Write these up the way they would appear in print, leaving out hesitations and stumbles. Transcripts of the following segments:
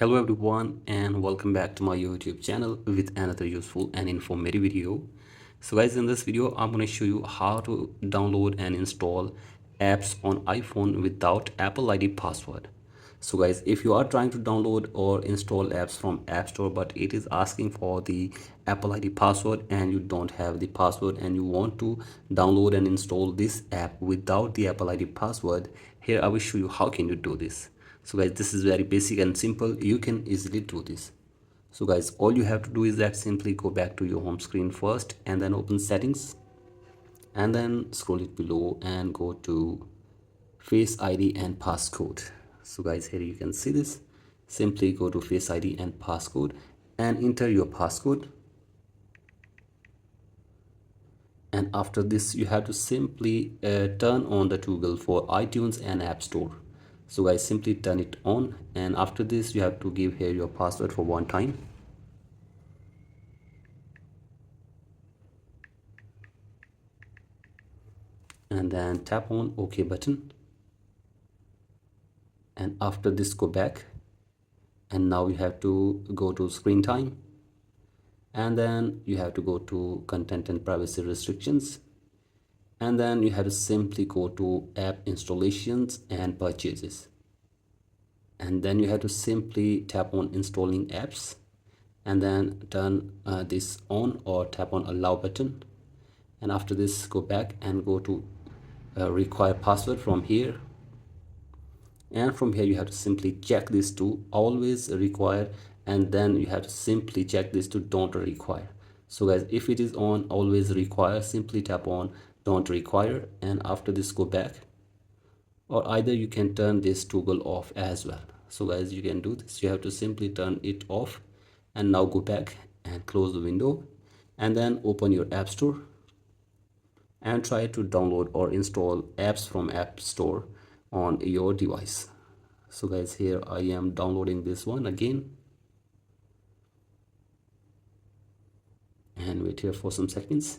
Hello everyone and welcome back to my YouTube channel with another useful and informative video. So guys, in this video I'm going to show you how to download and install apps on iPhone without Apple ID password. So guys, if you are trying to download or install apps from App Store but it is asking for the Apple ID password and you don't have the password and you want to download and install this app without the Apple ID password, here I will show you how can you do this. So guys, this is very basic and simple. You can easily do this. So guys, all you have to do is that simply go back to your home screen first and then open settings and then scroll it below and go to Face ID and passcode. So guys, here you can see this. Simply go to Face ID and passcode and enter your passcode. And after this you have to simply turn on the toggle for iTunes and App Store. So guys, simply turn it on and after this you have to give here your password for one time. And then tap on OK button. And after this go back and now you have to go to screen time. And then you have to go to content and privacy restrictions. And then you have to simply go to app installations and purchases. And then you have to simply tap on installing apps and then turn this on or tap on allow button. And after this go back and go to require password from here. And from here you have to simply check this to always require and then you have to simply check this to don't require. So guys, if it is on always require, simply tap on don't require and after this go back, or either you can turn this toggle off as well. So guys, you can do this. You have to simply turn it off and now go back and close the window and then open your App Store and try to download or install apps from App Store on your device. So guys, here I am downloading this one again and wait here for some seconds.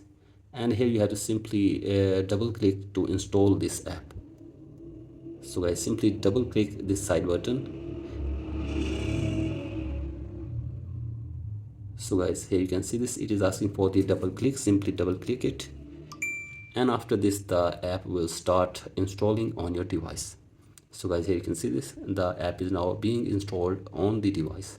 And here you have to simply double click to install this app. So guys, simply double click this side button. So guys, here you can see this, it is asking for the double click. Simply double click it and after this the app will start installing on your device. So guys, here you can see this, the app is now being installed on the device.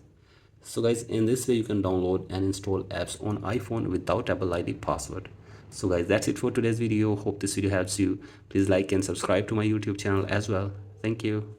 So guys, in this way you can download and install apps on iPhone without Apple ID password. So guys, that's it for today's video. Hope this video helps you. Please like and subscribe to my YouTube channel as well. Thank you.